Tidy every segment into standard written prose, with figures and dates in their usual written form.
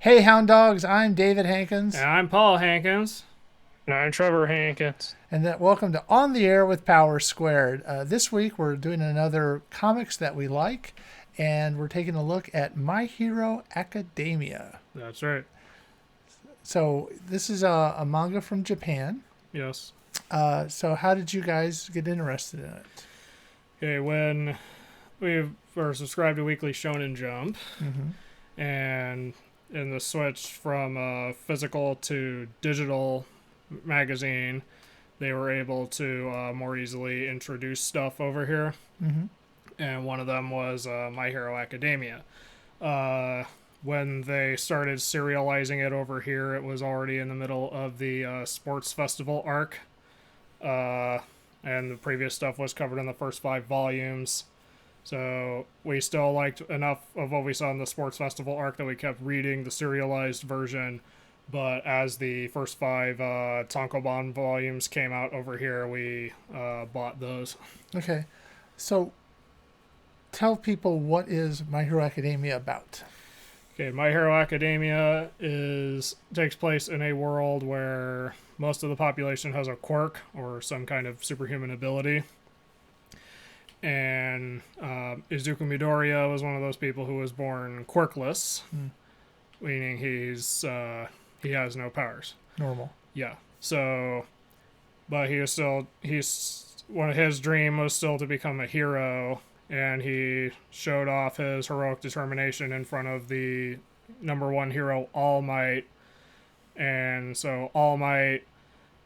Hey, Hound Dogs, I'm David Hankins, And I'm Paul Hankins. And I'm Trevor Hankins. and welcome to On the Air with Power Squared. This week we're doing another comics that we like, and we're taking a look at My Hero Academia. That's right. So this is a manga from Japan. Yes. So how did you guys get interested in it? Okay, when we were subscribed to Weekly Shonen Jump, Mm-hmm. and in the switch from physical to digital magazine, they were able to more easily introduce stuff over here. Mm-hmm. And one of them was My Hero Academia. When they started serializing it over here, it was already in the middle of the sports festival arc. And the previous stuff was covered in the first 5 volumes. So we still liked enough of what we saw in the sports festival arc that we kept reading the serialized version. But as the first 5 Tankobon volumes came out over here, we bought those. Okay, so tell people, what is My Hero Academia about? Okay, My Hero Academia takes place in a world where most of the population has a quirk or some kind of superhuman ability. And Izuku Midoriya was one of those people who was born quirkless, meaning he has no powers. Normal. Yeah. So, but one of his dream was still to become a hero, and he showed off his heroic determination in front of the number 1 hero, All Might. And so All Might,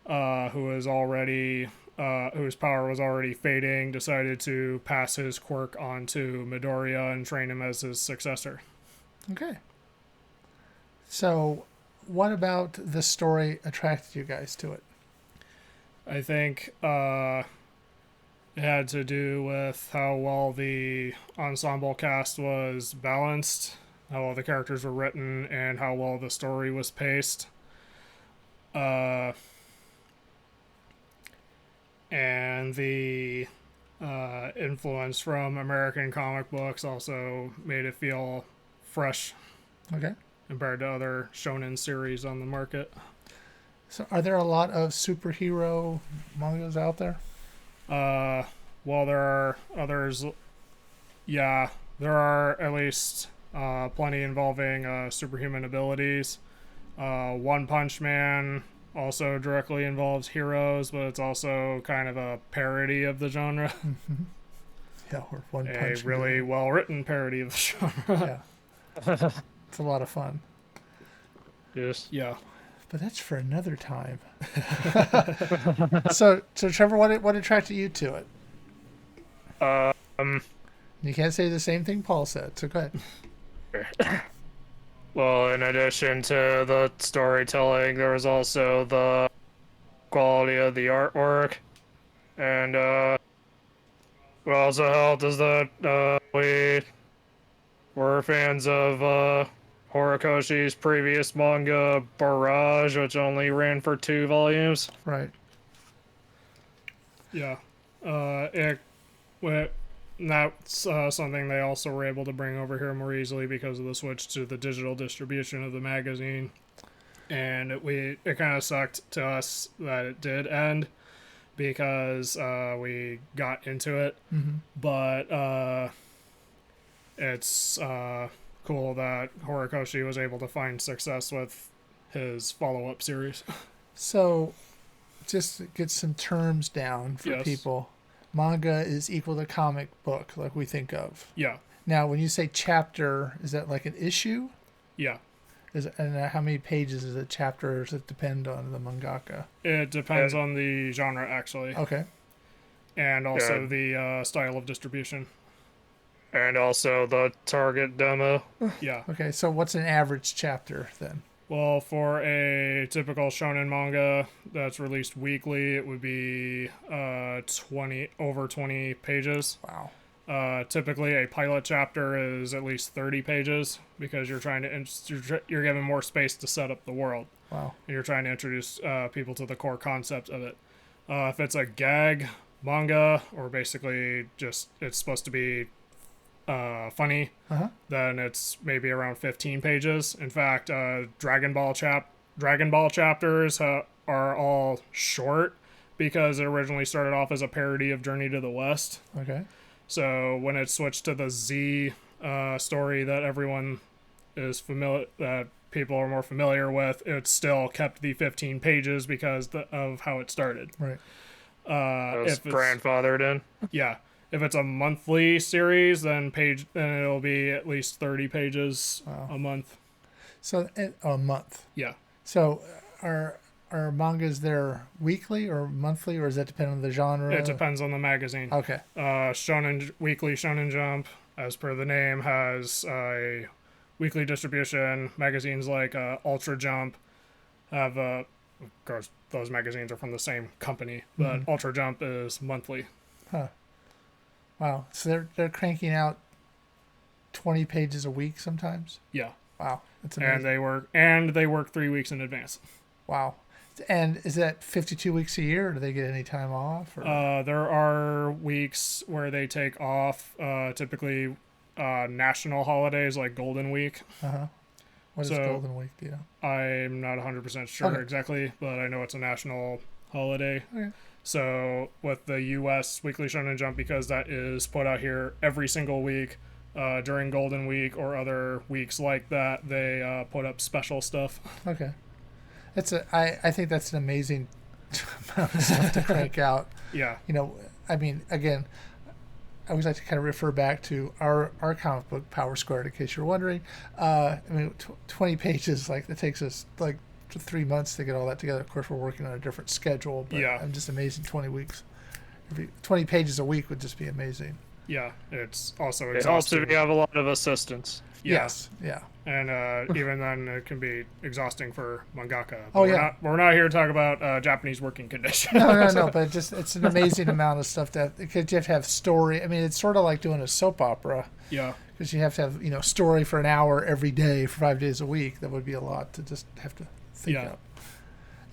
whose power was already fading, decided to pass his quirk on to Midoriya and train him as his successor. Okay. So what about the story attracted you guys to it? I think it had to do with how well the ensemble cast was balanced, how well the characters were written, and how well the story was paced. And the influence from American comic books also made it feel fresh Okay. compared to other shonen series on the market. So are there a lot of superhero mangas out there? While there are others, yeah, there are at least plenty involving superhuman abilities. One Punch Man also directly involves heroes, but it's also kind of a parody of the genre. Mm-hmm. Yeah, or One A Punch really Man. well-written parody of the genre. Yeah, it's a lot of fun. Yes. Yeah. But that's for another time. So Trevor, what attracted you to it? Um. You can't say the same thing Paul said, so go ahead. Well, in addition to the storytelling, there was also the quality of the artwork, and what also helped is that we were fans of Horikoshi's previous manga Barrage, which only ran for 2 volumes. Right. Yeah. That's something they also were able to bring over here more easily because of the switch to the digital distribution of the magazine. And it kind of sucked to us that it did end because we got into it. Mm-hmm. But it's cool that Horikoshi was able to find success with his follow-up series. So just to get some terms down for Yes. people. Manga is equal to comic book, like we think of. Yeah. Now, when you say chapter, is that like an issue? Yeah. And how many pages is a chapter, or does it depend on the mangaka? It depends on the genre, actually. Okay. And also Yeah. the style of distribution. And also the target demo. Yeah. Okay, so what's an average chapter then? Well, for a typical shonen manga that's released weekly, it would be 20 pages. Wow. Typically, a pilot chapter is at least 30 pages because you're given more space to set up the world. Wow. And you're trying to introduce people to the core concept of it. If it's a gag manga, or basically just it's supposed to be funny, Uh-huh. then it's maybe around 15 pages. In fact, Dragon Ball chapters are all short because it originally started off as a parody of Journey to the West. Okay. So when it switched to the Z story that everyone is familiar, that people are more familiar with, it still kept the 15 pages because of how it started. Right. It was grandfathered in. Yeah. If it's a monthly series, then it'll be at least 30 pages a month. So a month. Yeah. So are mangas there weekly or monthly, or does that depend on the genre? It depends on the magazine. Okay. Weekly Shonen Jump, as per the name, has a weekly distribution. Magazines like Ultra Jump have, of course, those magazines are from the same company, but Ultra Jump is monthly. Huh. Wow. So they're cranking out 20 pages a week sometimes? Yeah. Wow. That's amazing. And they work 3 weeks in advance. Wow. And is that 52 weeks a year, or do they get any time off? Or? There are weeks where they take off, typically national holidays like Golden Week. Uh-huh. What is Golden Week, do you know? I'm not 100% sure exactly, but I know it's a national holiday. Okay. So with the U.S. Weekly Shonen Jump, because that is put out here every single week during Golden Week or other weeks like that, they put up special stuff. Okay. I think that's an amazing amount of stuff to crank out. Yeah. You know, I mean, again, I always like to kind of refer back to our comic book Power Squared, in case you're wondering. I mean, 20 pages, like, it takes us like 3 months to get all that together. Of course, we're working on a different schedule, but I'm just amazing. 20 weeks, 20 pages a week would just be amazing. Yeah, it's also exhausting. It helps if you have a lot of assistance. Yes, yeah. And even then, it can be exhausting for mangaka. But we're not here to talk about Japanese working conditions. No, but it's an amazing amount of stuff because you have to have story. I mean, it's sort of like doing a soap opera. Yeah. Because you have to have, story for an hour every day for 5 days a week. That would be a lot to just have to think up.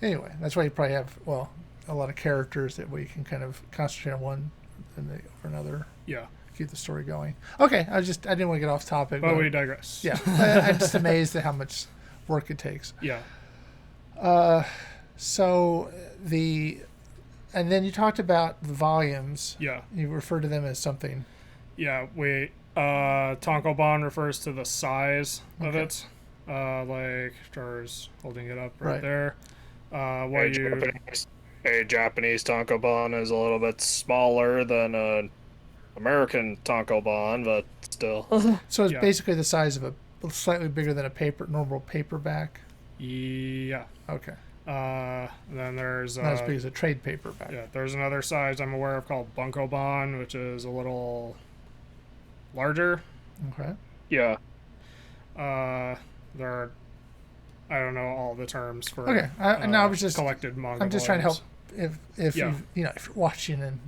Anyway, that's why you probably have, a lot of characters that way you can kind of concentrate on one and over another. Yeah. Keep the story going. Okay, I didn't want to get off topic. But we digress. Yeah, I'm just amazed at how much work it takes. Yeah. And then you talked about the volumes. Yeah. You refer to them as something. Yeah, Tankobon refers to the size of it. Like Trevor's holding it up right there. A Japanese tankobon is a little bit smaller than an American tankobon, but still. So it's basically the size of slightly bigger than a normal paperback. Yeah. Okay. Then there's not as big as a trade paperback. Yeah, there's another size I'm aware of called bunkobon, which is a little larger. Okay. Yeah. There are, I don't know all the terms for. Okay. I was just collected manga. I'm just trying to help if you're watching and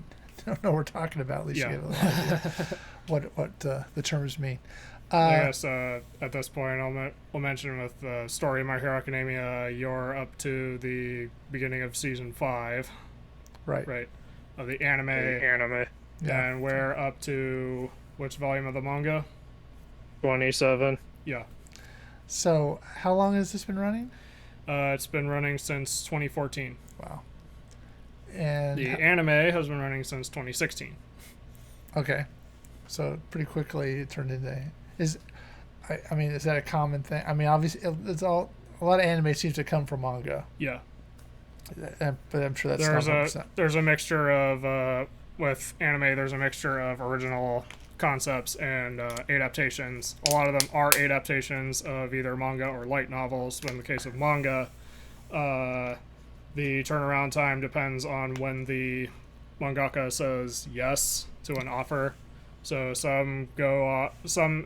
don't know what we're talking about, at least you get a little idea what the terms mean. I guess at this point I'll mention with the story of My Hero Academia, you're up to the beginning of season 5. Right. Of the anime. Yeah. And we're up to which volume of the manga? 27. Yeah. So how long has this been running? It's been running since 2014. Wow. And the anime has been running since 2016. Okay. So pretty quickly it turned into... Is that a common thing? I mean, obviously, a lot of anime seems to come from manga. Yeah. But I'm sure that's not 100%. There's a mixture of... with anime, there's a mixture of original concepts and adaptations. A lot of them are adaptations of either manga or light novels, but in the case of manga, the turnaround time depends on when the mangaka says yes to an offer. So some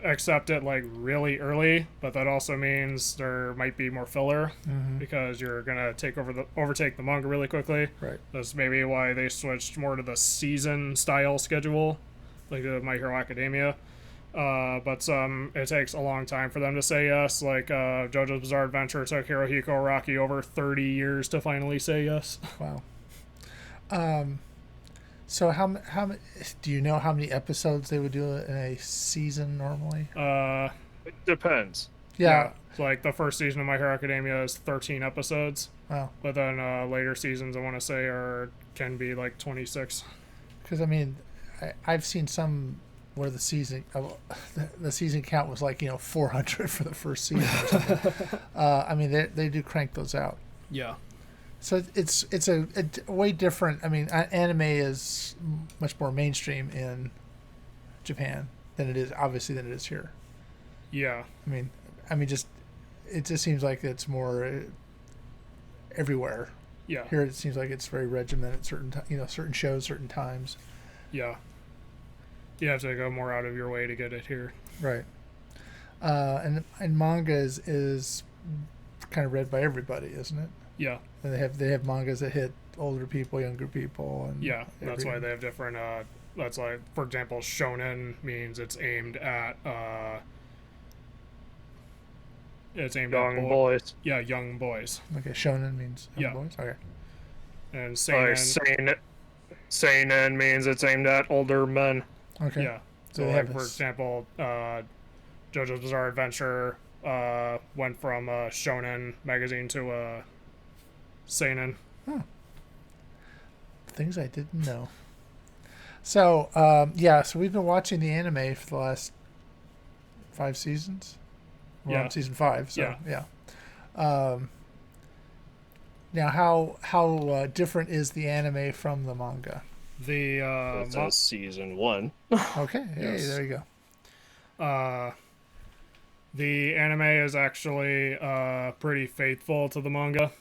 accept it like really early, but that also means there might be more filler because you're gonna overtake the manga really quickly. Right. That's maybe why they switched more to the season style schedule, like My Hero Academia. But some it takes a long time for them to say yes. Like JoJo's Bizarre Adventure took Hirohiko Araki over 30 years to finally say yes. Wow. So do you know how many episodes they would do in a season normally? It depends. Yeah. So like the first season of My Hero Academia is 13 episodes, Wow. but then later seasons I want to say can be like 26. Because I mean, I've seen some where the season count was like 400 for the first season. Or something. I mean, they do crank those out. Yeah. So it's a way different. I mean, anime is much more mainstream in Japan than it is here. Yeah. I mean, it just seems like it's more everywhere. Yeah. Here it seems like it's very regimented. Certain shows, certain times. Yeah. You have to go more out of your way to get it here. Right. And manga is kind of read by everybody, isn't it? Yeah. And they have mangas that hit older people, younger people, and yeah. That's why they have different. That's like, for example, shonen means it's aimed at Young boys. Yeah, young boys. Okay, shonen means young boys. Okay. And seinen. Seinen means it's aimed at older men. Okay. Yeah. So like, for example, JoJo's Bizarre Adventure went from a shonen magazine to a seinen. Things I didn't know. So so we've been watching the anime for the last 5 seasons. We're on season 5. So yeah. Now, how different is the anime from the manga? That's season 1. Okay, hey, Yes. there you go. The anime is actually pretty faithful to the manga.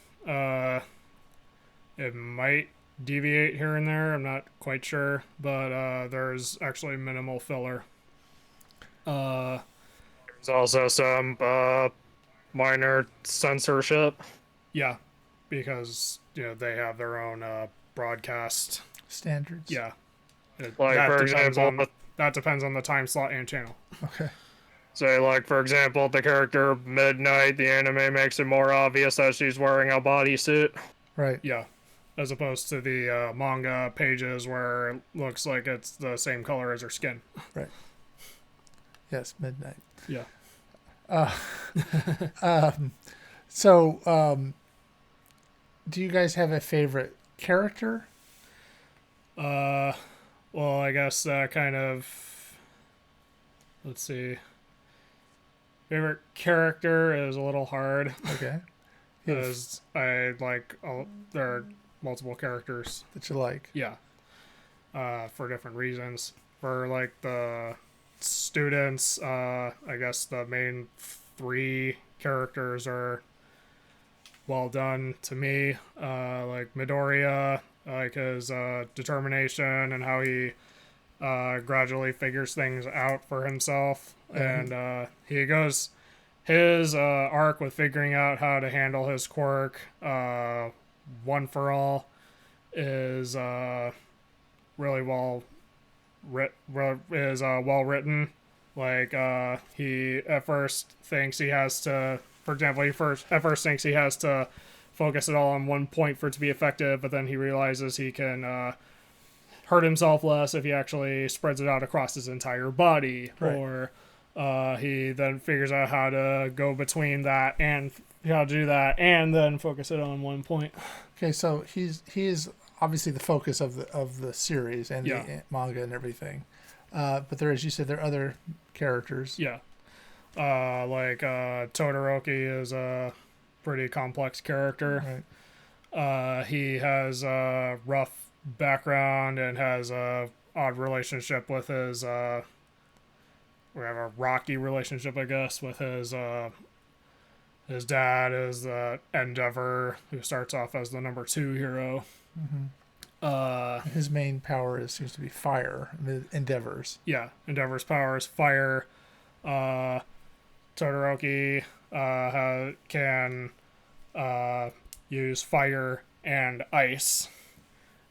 It might deviate here and there. I'm not quite sure, but there's actually minimal filler. There's also some minor censorship. Yeah, because they have their own broadcast Standards. Yeah. For example, that depends on the time slot and channel. Okay. Say, like, for example, the character Midnight, the anime makes it more obvious that she's wearing a bodysuit. Right. Yeah. As opposed to the manga pages where it looks like it's the same color as her skin. Right. Yes, Midnight. Yeah. So, do you guys have a favorite character? Well, I guess kind of. Let's see. Favorite character is a little hard. Okay. Because there are multiple characters that you like. Yeah. For different reasons. For like the students, I guess the main 3 characters are well done to me. Like Midoriya, like his determination and how he gradually figures things out for himself. Mm-hmm. And he goes his arc with figuring out how to handle his quirk one for all is really well written. Like he at first thinks he has to, for example, at first thinks he has to focus it all on one point for it to be effective, but then he realizes he can hurt himself less if he actually spreads it out across his entire body. Right. Or he then figures out how to go between that and how to do that and then focus it on one point. Okay, so he is obviously the focus of the series and the manga and everything. But there, as you said, there are other characters. Yeah. Like Todoroki is a pretty complex character. Right. He has a rough background and has a odd relationship with his we have a rocky relationship, I guess, with his dad is the Endeavor, who starts off as the number 2 hero. Mm-hmm. His main power seems to be fire. Endeavor's. Yeah, Endeavor's power is fire. Todoroki can use fire and ice,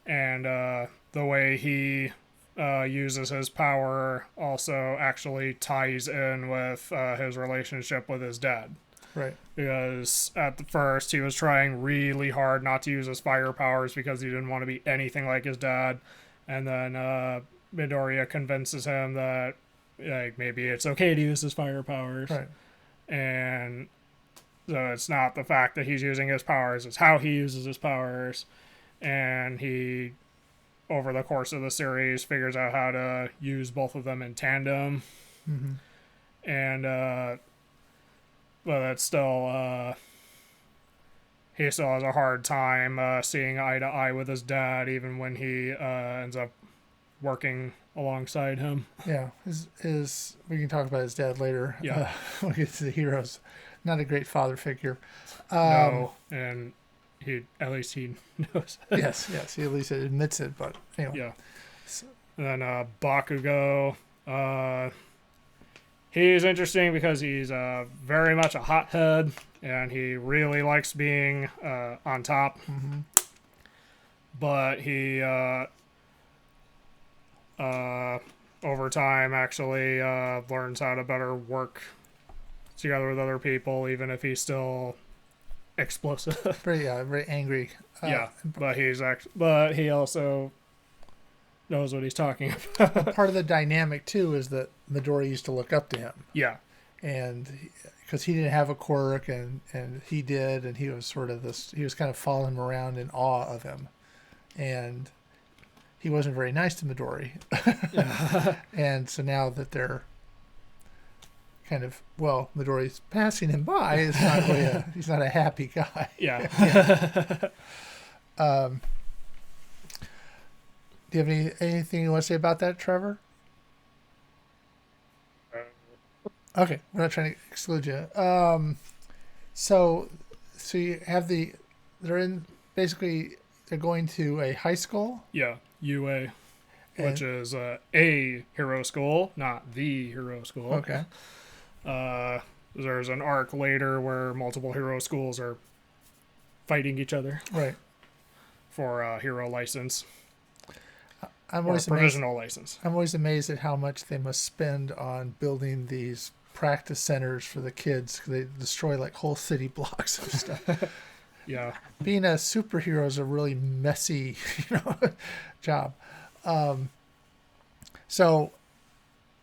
and the way he uses his power also actually ties in with his relationship with his dad. Right. Because at the first he was trying really hard not to use his fire powers because he didn't want to be anything like his dad. And then Midoriya convinces him that like maybe it's okay to use his fire powers. Right. And so it's not the fact that he's using his powers, it's how he uses his powers. And he, over the course of the series, figures out how to use both of them in tandem. Mm-hmm. And but it's still he still has a hard time seeing eye to eye with his dad, even when he ends up working alongside him. Yeah, his we can talk about his dad later. Yeah. When we get to the heroes. Not a great father figure. No, and at least he knows. yes, he at least admits it. But anyway, Yeah. And then Bakugo, he's interesting because he's very much a hothead, and he really likes being on top. Mm-hmm. But he, over time, actually learns how to better work together with other people, even if he's still explosive. very angry. Yeah, but he also knows what he's talking about. Part of the dynamic too is that Midori used to look up to him. Yeah. And because he didn't have a quirk and he did, and he was sort of he was kind of following him around in awe of him. And he wasn't very nice to Midori. And so now that they're kind of, Midori's passing him by, it's not really he's not a happy guy. Yeah. Do you have anything you want to say about that, Trevor? Okay, we're not trying to exclude you. So you have they're going to a high school. Yeah, UA, which is a hero school, not the hero school. Okay. There's an arc later where multiple hero schools are fighting each other. Right. For a hero license. I'm or always provisional license. I'm always amazed at how much they must spend on building these practice centers for the kids. They destroy like whole city blocks of stuff. Yeah. Being a superhero is a really messy, job. So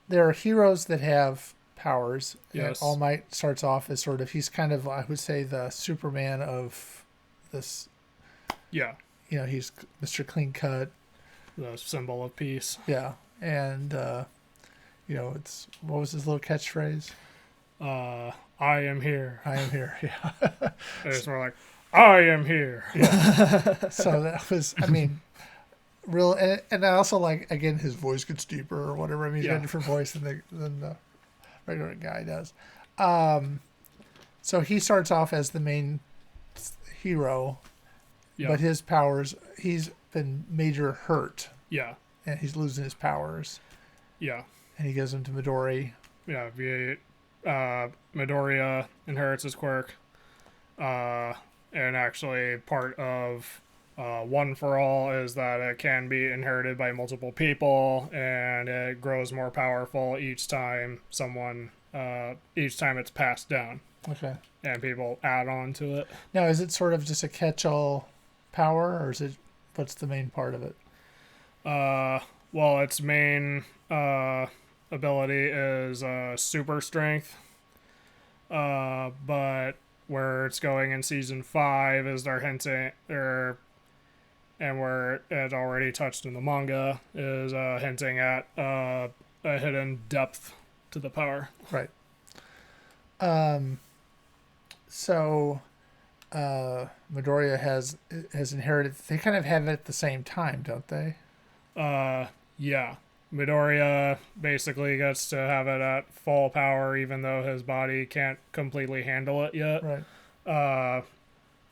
there are heroes that have powers. Yes. All Might starts off as sort of, he's kind of, I would say, the Superman of this. Yeah. He's Mr. Clean Cut. The symbol of peace. Yeah. And, it's, what was his little catchphrase? I am here. I am here. Yeah. It's more like, I am here. Yeah. So that was, real. And I also like, again, his voice gets deeper or whatever. He's got a different voice than the regular guy does. So he starts off as the main hero, but his powers, he's been major hurt. Yeah. And he's losing his powers. Yeah. And he gives them to Midori. Yeah. Midoriya inherits his quirk. And actually part of One for All is that it can be inherited by multiple people, and it grows more powerful each time it's passed down. Okay. And people add on to it. Now, is it sort of just a catch-all power, or what's the main part of it? Well, its main ability is super strength. But where it's going in season 5 is they're hinting, and where it's already touched in the manga, is hinting at a hidden depth to the power. Right. So Midoriya has inherited. They kind of have it at the same time, don't they? Yeah. Midoriya basically gets to have it at full power, even though his body can't completely handle it yet. Right.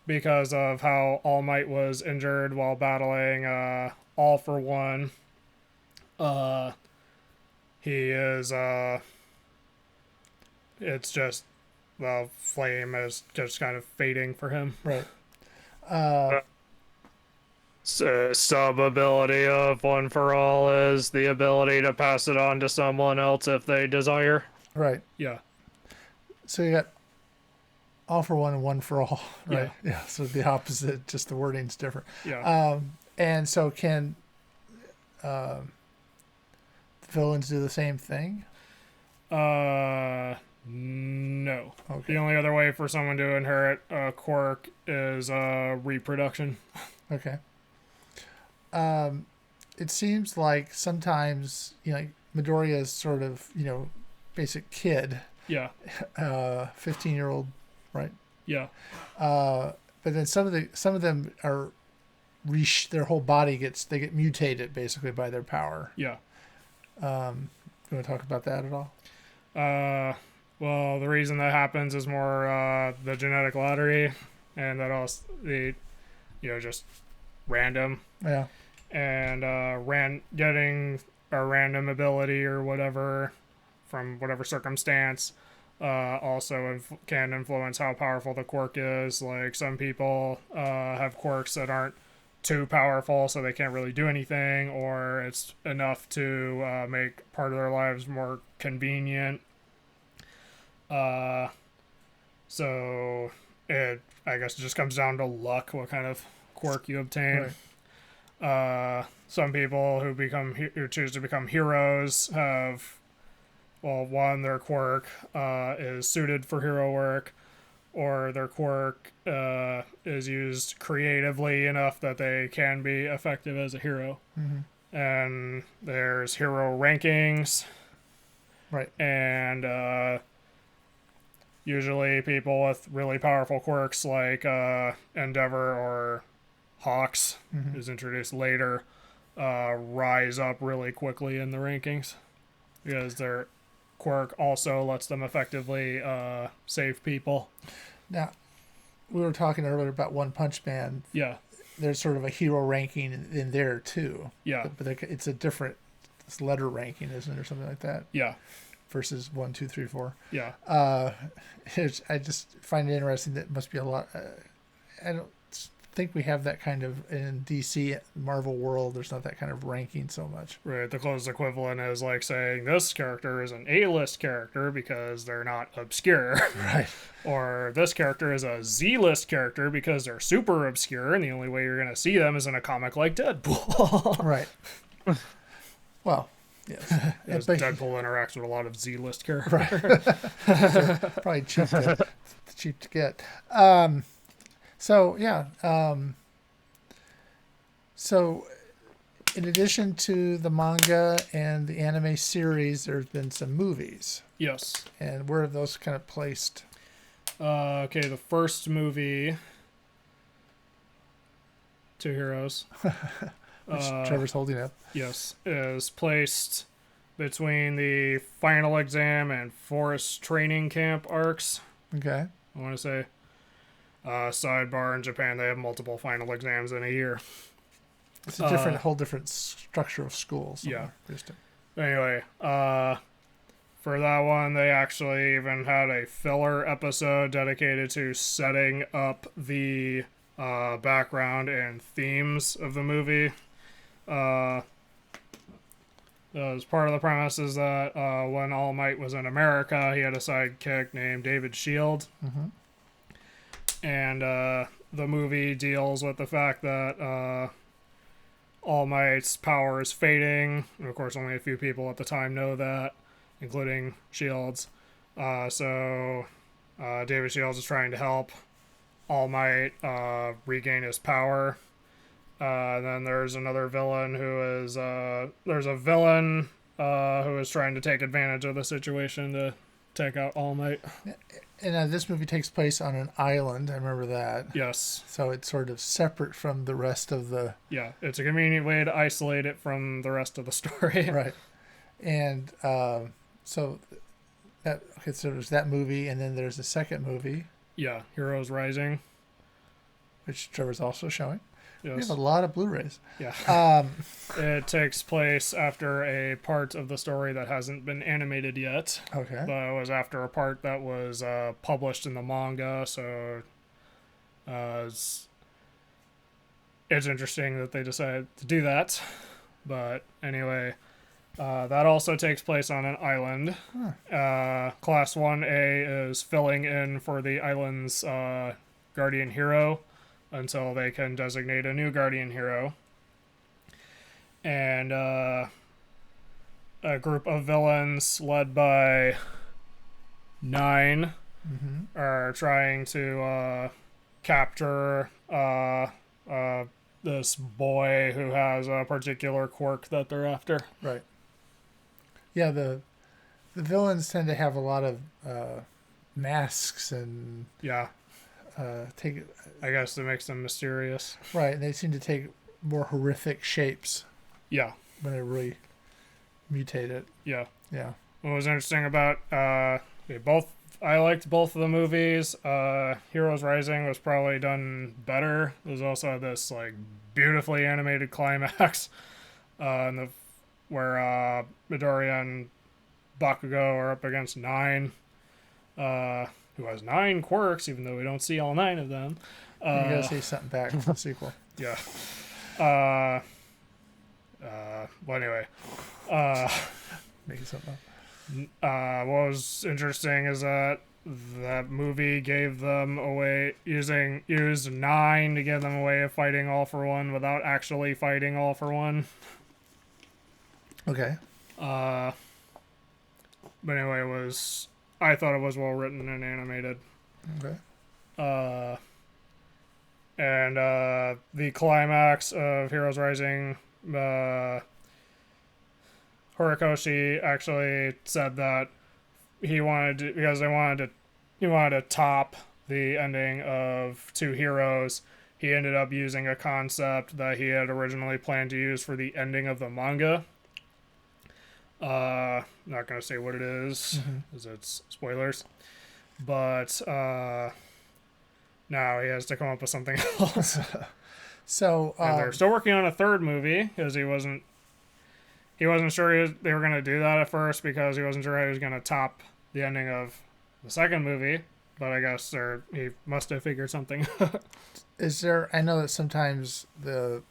Because of how All Might was injured while battling All for One. He is it's just the flame is just kind of fading for him. Right. Sub ability of One for All is the ability to pass it on to someone else if they desire. Right. Yeah. So you got All for One and One for All. Right. Yeah. Yeah. So the opposite, just the wording's different. Yeah. And so can villains do the same thing? No. Okay. The only other way for someone to inherit a quirk is reproduction. Okay. It seems like sometimes, like Midoriya is sort of, basic kid, Yeah. 15-year-old, right? Yeah. But then some of them are their whole body they get mutated basically by their power. Yeah. You want to talk about that at all? Well, the reason that happens is more the genetic lottery, and that also just random. Yeah. And getting a random ability or whatever from whatever circumstance also can influence how powerful the quirk is. Like some people have quirks that aren't too powerful, so they can't really do anything, or it's enough to make part of their lives more convenient. So I guess it just comes down to luck, what kind of quirk you obtain. Right. Some people who choose to become heroes have, well, one, their quirk is suited for hero work, or their quirk is used creatively enough that they can be effective as a hero. Mm-hmm. And there's hero rankings. Right. And usually people with really powerful quirks like Endeavor or Hawks, Mm-hmm. who's introduced later, rise up really quickly in the rankings because their quirk also lets them effectively save people. Now, we were talking earlier about One Punch Man. Yeah. There's sort of a hero ranking in there too. Yeah. But it's a different letter ranking, isn't it, or something like that? Yeah. Versus 1, 2, 3, 4. Yeah. I just find it interesting that it must be a lot. I don't think we have that kind of in DC Marvel world. There's not that kind of ranking so much. Right. The closest equivalent is like saying this character is an A-list character because they're not obscure. Right. Or this character is a Z-list character because they're super obscure, and the only way you're going to see them is in a comic like Deadpool. Right. Well, yes. As Deadpool interacts with a lot of Z-list characters. Right. Probably cheap to get. So yeah. So in addition to the manga and the anime series, there's been some movies. Yes. And where are those kind of placed? Okay, the first movie, Two Heroes, Which Trevor's holding up. yes, is placed between the final exam and forest training camp arcs. Okay. I want to say. Sidebar, in Japan, they have multiple final exams in a year. It's a whole different structure of schools. Yeah. Just Anyway, for that one, they actually even had a filler episode dedicated to setting up the background and themes of the movie. As part of the premise is that when All Might was in America, he had a sidekick named David Shield. Mm-hmm. And the movie deals with the fact that All Might's power is fading. And of course, only a few people at the time know that, including Shields. So David Shields is trying to help All Might regain his power. Then there's another villain who is... there's a villain who is trying to take advantage of the situation to take out All Might. And this movie takes place on an island. I remember that. Yes. So it's sort of separate from the rest of the... Yeah, it's a convenient way to isolate it from the rest of the story. Right. And so there's that movie, and then there's a second movie. Yeah, Heroes Rising. Which Trevor's also showing. Yes. We have a lot of Blu-rays. Yeah. It takes place after a part of the story that hasn't been animated yet. Okay. But it was after a part that was published in the manga, so it's interesting that they decided to do that. But anyway, that also takes place on an island. Huh. Class 1A is filling in for the island's guardian hero until they can designate a new guardian hero. and a group of villains led by Nine are trying to capture this boy who has a particular quirk that they're after. Right. Yeah, the villains tend to have a lot of masks and Yeah, take I guess that makes them mysterious. right, and they seem to take more horrific shapes Yeah, when they really mutate it. yeah. Yeah. What was interesting about I liked both of the movies. Heroes Rising was probably done better. There's also this like beautifully animated climax, where Midoriya and Bakugou are up against Nine, who has 9 quirks, even though we don't see all 9 of them. You gotta say something back for the sequel. Yeah. Well, anyway. Make something up. What was interesting is that movie gave them used 9 to give them a way of fighting All for One without actually fighting All for One. Okay. But anyway, I thought it was well written and animated. Okay. And the climax of Heroes Rising, Horikoshi actually said that he wanted to top the ending of Two Heroes. He ended up using a concept that he had originally planned to use for the ending of the manga. Not gonna say what it is, because it's spoilers. But now he has to come up with something else. So And they're still working on a third movie because he wasn't sure they were going to do that at first because he wasn't sure how he was going to top the ending of the second movie. But I guess he must have figured something. I know that sometimes the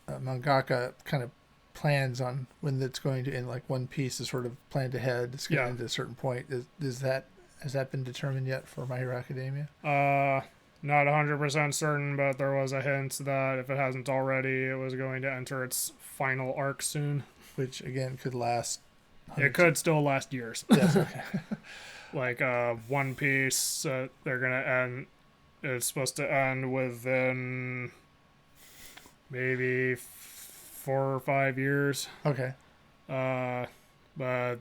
mangaka kind of plans on when it's going to end, like One Piece is sort of planned ahead. It's going to end at a certain point. Has that been determined yet for My Hero Academia? Not 100% certain, but there was a hint that if it hasn't already, it was going to enter its final arc soon. Which, again, could last... It could still last years. Yes, okay. Like One Piece, they're going to end... It's supposed to end within maybe 4 or 5 years. Okay. But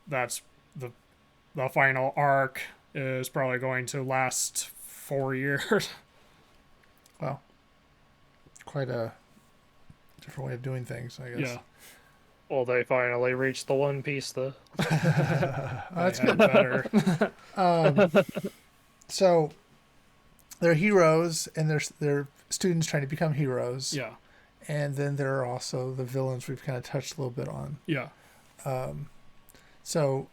that's the final arc is probably going to last 4 years. Wow. Quite a different way of doing things, I guess. Yeah. Well, they finally reached the One Piece, though. That's They had good. better. So they're heroes, and they're students trying to become heroes. Yeah. And then there are also the villains we've kind of touched a little bit on. Yeah. So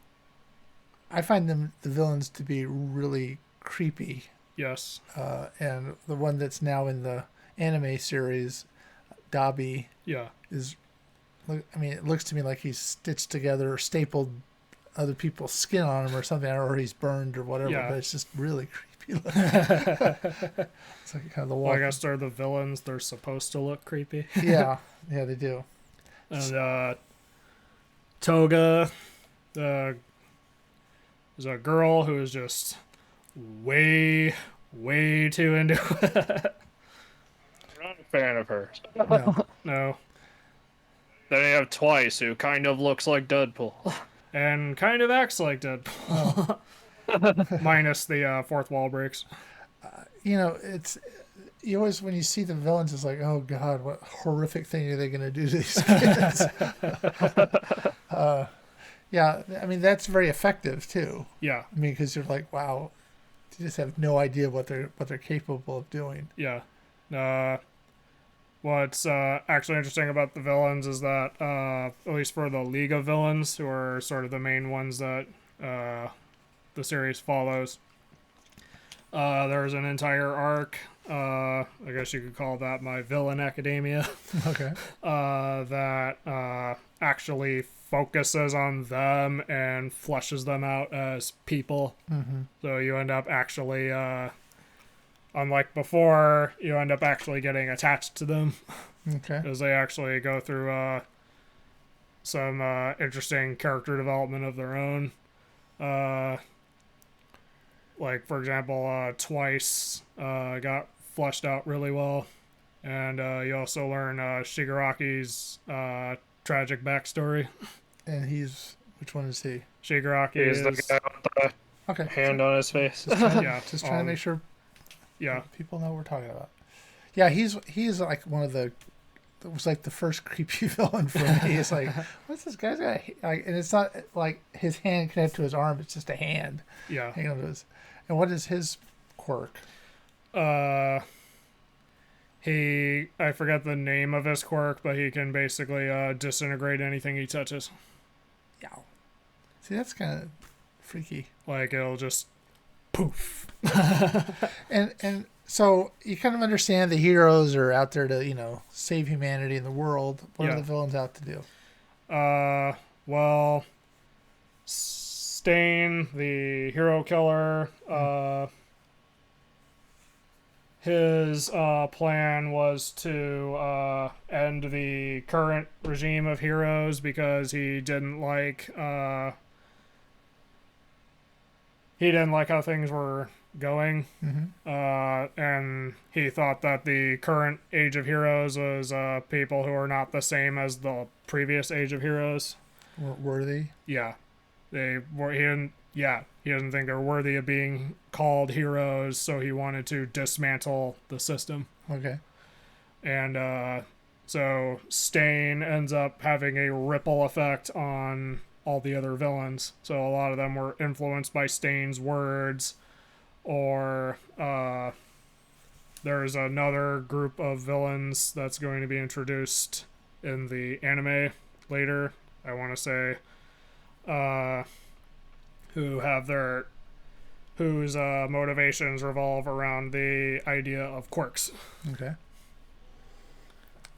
I find the villains to be really creepy. Yes. And the one that's now in the anime series, Dabi, Yeah. it looks to me like he's stitched together or stapled other people's skin on him or something, or he's burned or whatever, Yeah. but it's just really creepy looking. It's like kind of the wall. Well, I guess they're the villains. They're supposed to look creepy. Yeah, they do. And Toga, is a girl who is just way too into it. I'm not a fan of hers. No. No. Then you have Twice, who kind of looks like Deadpool. And kind of acts like Deadpool. Minus the fourth wall breaks. It's you always, when you see the villains, it's like, oh god, what horrific thing are they going to do to these kids? Yeah, I mean that's very effective too. Yeah. I mean, because you're like, wow, you just have no idea what they're capable of doing. Yeah. What's actually interesting about the villains is that, at least for the League of Villains, who are sort of the main ones that the series follows, there's an entire arc, I guess you could call that My Villain Academia, Okay. that actually focuses on them and fleshes them out as people. Mm-hmm. So you end up actually, unlike before, you end up actually getting attached to them. Okay. because they actually go through some interesting character development of their own. Like, for example, Twice got fleshed out really well. And you also learn Shigaraki's tragic backstory. And which one is he? Shigaraki He's the is... guy with Okay. the hand on his face. Yeah, Just trying to make sure Yeah, people know what we're talking about. Yeah, he's like one of the. It was like the first creepy villain for me. It's like, what's this guy's got? Like, and it's not like his hand connected to his arm. It's just a hand yeah. hanging on to his. And what is his quirk? I forget the name of his quirk, but he can basically disintegrate anything he touches. Yeah. See, that's kind of freaky. Like, it'll just poof. And so you kind of understand the heroes are out there to save humanity in the world. What are the villains out to do? Well, Stain, the hero killer, his plan was to end the current regime of heroes because he didn't like how things were going. And he thought that the current age of heroes was people who are not the same as the previous age of heroes. Worthy? Yeah. He doesn't think they're worthy of being called heroes, so he wanted to dismantle the system. Okay. And so Stain ends up having a ripple effect on all the other villains. So a lot of them were influenced by Stain's words, or there's another group of villains that's going to be introduced in the anime later, I want to say, whose motivations revolve around the idea of quirks. Okay.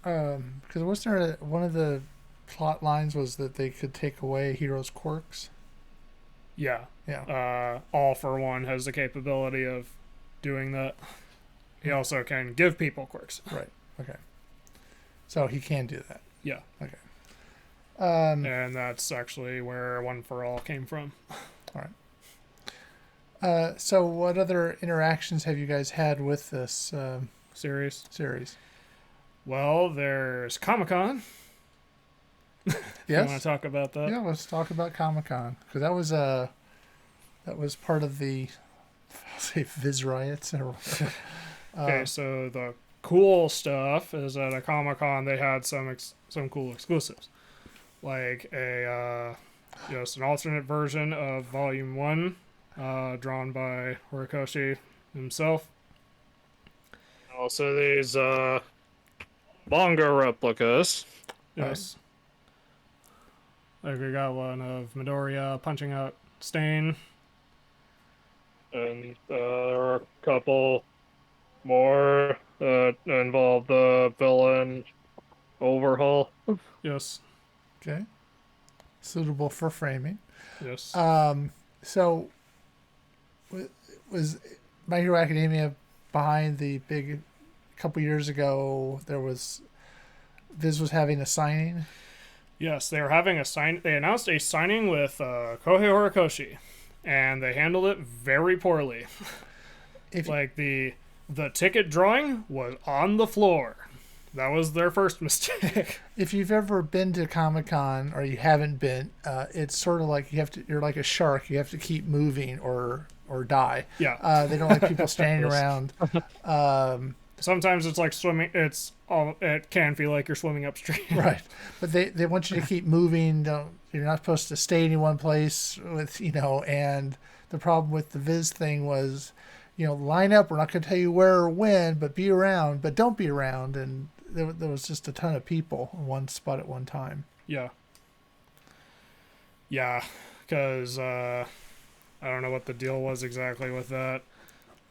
Because wasn't there one of the plot lines was that they could take away heroes' quirks? Yeah. Yeah. All for One has the capability of doing that. He also can give people quirks. Right. Okay. So he can do that. Yeah. Okay. And that's actually where One for All came from. All right. So what other interactions have you guys had with this Series. Well, There's Comic-Con. yes. You want to talk about that? Yeah, let's talk about Comic-Con, because that was part of the, I'll say, Viz riots or whatever. Okay, so the cool stuff is at a Comic-Con they had some cool exclusives, like an alternate version of Volume 1, drawn by Horikoshi himself. Also, these manga replicas. Yes. Like, we got one of Midoriya punching out Stain. And there are a couple more that involve the villain overhaul. Yes. Okay. Suitable for framing. Yes. So was My Hero Academia behind the big, couple years ago, Viz was having a signing? Yes, they were having they announced a signing with Kohei Horikoshi, and they handled it very poorly. The ticket drawing was on the floor. That was their first mistake. If you've ever been to Comic-Con or you haven't been, it's sort of like you're like a shark. You have to keep moving or die. Yeah. They don't like people standing around. Sometimes it's like swimming. It can feel like you're swimming upstream. Right. But they want you to keep moving. You're not supposed to stay in one place and the problem with the Viz thing was, line up. We're not going to tell you where or when, but be around, but don't be around. And there was just a ton of people in one spot at one time. Yeah. Yeah, because I don't know what the deal was exactly with that,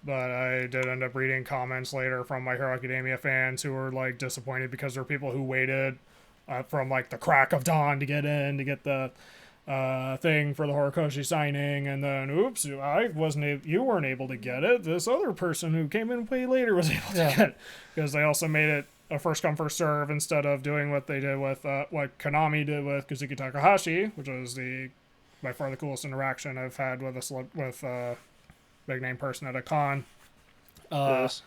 but I did end up reading comments later from My Hero Academia fans who were like disappointed because there were people who waited from like the crack of dawn to get in to get the thing for the Horikoshi signing, and then oops, you weren't able to get it. This other person who came in way later was able to get it, because they also made it a first come first serve instead of doing what they did with what Konami did with Kazuki Takahashi, which was the by far the coolest interaction I've had with a big name person at a con. Yes.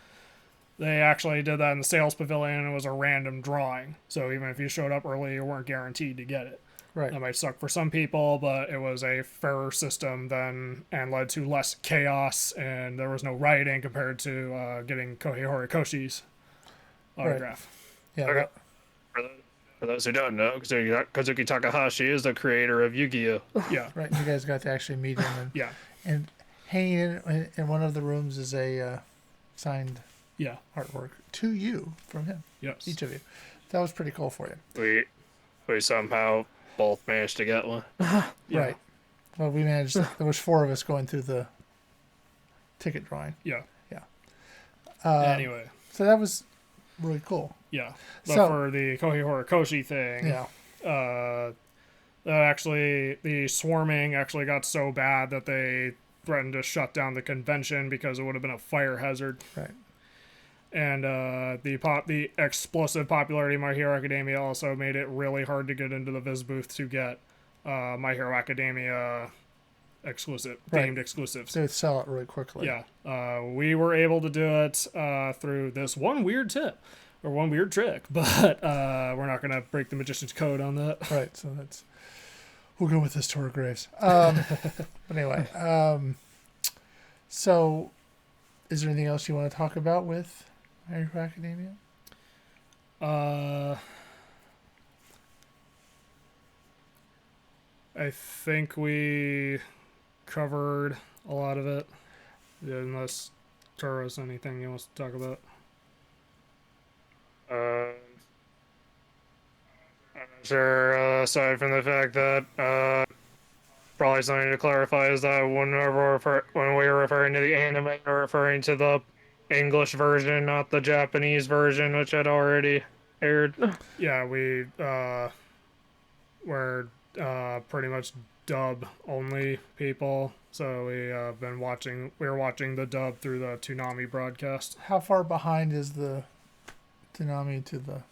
They actually did that in the sales pavilion, and it was a random drawing. So even if you showed up early, you weren't guaranteed to get it. Right. That might suck for some people, but it was a fairer system than and led to less chaos, and there was no rioting compared to getting Kohei Horikoshi's autograph. Yeah. Okay. For those who don't know, Kazuki Takahashi is the creator of Yu-Gi-Oh! Yeah. Right. You guys got to actually meet him, and Yeah. and hanging in one of the rooms is a signed Yeah. artwork to you from him, Yes. each of you. That was pretty cool for you. We somehow both managed to get one. Yeah. Right. Well, we managed. There was 4 of us going through the ticket drawing. Yeah. Yeah. Anyway. So that was really cool. Yeah. But So- for the Kohei Horikoshi thing, Yeah. the swarming actually got so bad that they threatened to shut down the convention because it would have been a fire hazard. Right. And the explosive popularity of My Hero Academia also made it really hard to get into the Viz booth to get My Hero Academia exclusive, Right. themed exclusives. They would sell it really quickly. Yeah, we were able to do it through this one weird tip or one weird trick, but we're not going to break the magician's code on that. Right. So that's. We'll go with this to our graves. But anyway. So, is there anything else you want to talk about with My Hero Academia? I think we covered a lot of it, unless Taro has anything he wants to talk about. I'm not sure, aside from the fact that probably something to clarify is that when we were referring to the anime, we're referring to the English version, not the Japanese version, which had already aired. Yeah, we were pretty much dub only people, so we were watching the dub through the Toonami broadcast. How far behind is the Toonami to the?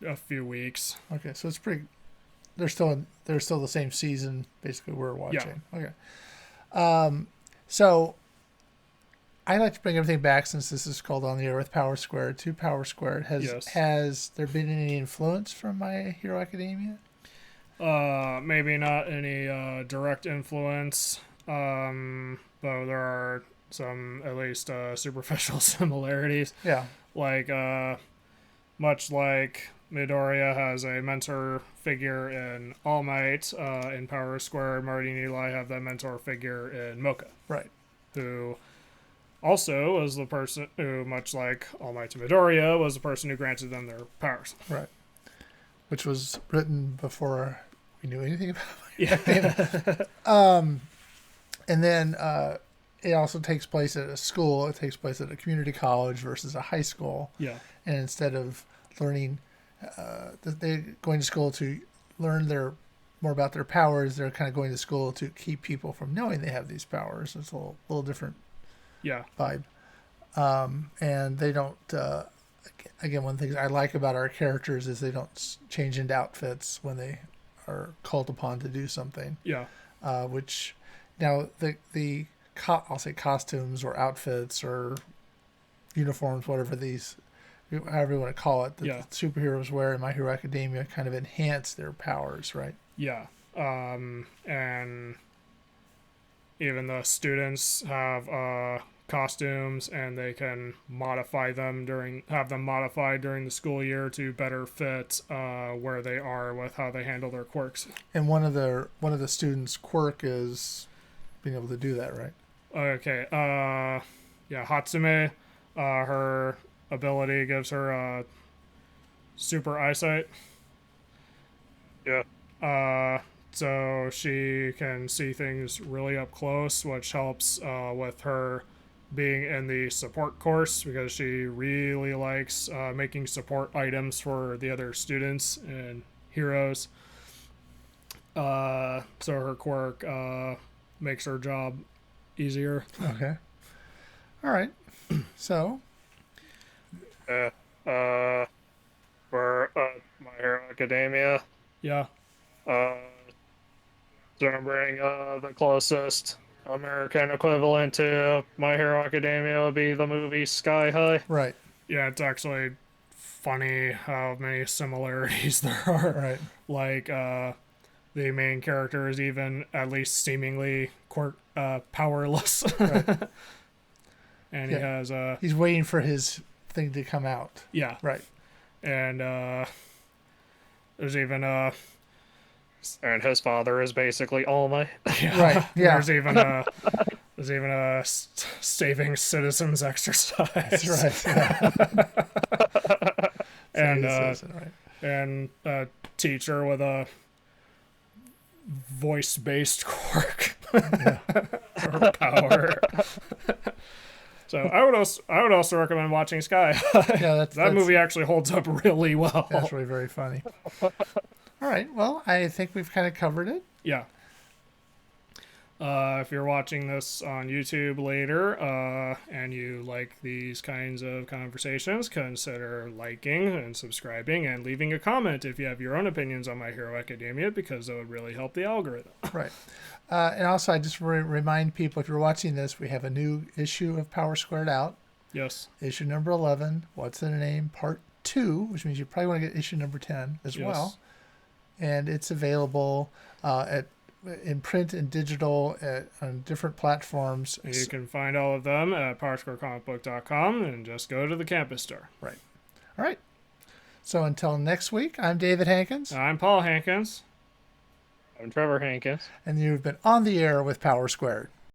A few weeks. Okay, so it's pretty. They're still the same season basically we're watching. Yeah. Okay. So I like to bring everything back since this is called On the Air with Power Squared to Power Squared. Has there been any influence from My Hero Academia? Maybe not any direct influence, but there are some at least superficial similarities. Yeah. Like much like Midoriya has a mentor figure in All Might, in Power Square, Marty and Eli have that mentor figure in Mocha. Right. Who also was the person who, much like All Might to Midoriya, was the person who granted them their powers. Right. Which was written before we knew anything about it. Yeah. And then it also takes place at a school. It takes place at a community college versus a high school. Yeah. And instead of learning, they're going to school to learn more about their powers. They're kind of going to school to keep people from knowing they have these powers. It's a little different Yeah. vibe. And they don't, again, one of the things I like about our characters is they don't change into outfits when they are called upon to do something. Yeah. Which now I'll say costumes or outfits or uniforms, whatever however you want to call it, that the superheroes wear in My Hero Academia kind of enhance their powers, right? Yeah. And even the students have costumes, and they can have them modified during the school year to better fit where they are with how they handle their quirks. And one of the students' quirk is being able to do that, right? Okay. Yeah, Hatsume, her ability gives her super eyesight. Yeah. So she can see things really up close, which helps with her being in the support course, because she really likes making support items for the other students and heroes. So her quirk makes her job easier. Okay. All right. So. for My Hero Academia. Yeah. Remembering the closest American equivalent to My Hero Academia would be the movie Sky High. Right. Yeah, it's actually funny how many similarities there are. Right. Like, the main character is even at least seemingly powerless. Right. And Yeah. he has He's waiting for his thing to come out. yeah. Right. And there's even And his father is basically All Might. yeah, Right. Yeah. there's even a saving citizens exercise. That's right. Yeah. And Right. and a teacher with a voice-based quirk or power. So I would also recommend watching Sky. Yeah, that movie actually holds up really well. That's really very funny. All right. Well, I think we've kind of covered it. Yeah. If you're watching this on YouTube later and you like these kinds of conversations, consider liking and subscribing and leaving a comment if you have your own opinions on My Hero Academia, because that would really help the algorithm. Right. And also, I just remind people, if you're watching this, we have a new issue of Power Squared out. Yes. Issue number 11, What's in a Name, Part 2, which means you probably want to get issue number 10 as well. And it's available in print and digital on different platforms. You can find all of them at powersquarecomicbook.com and just go to the campus store. Right. All right. So until next week, I'm David Hankins. I'm Paul Hankins. I'm Trevor Hankins. And you've been on the air with Power Squared.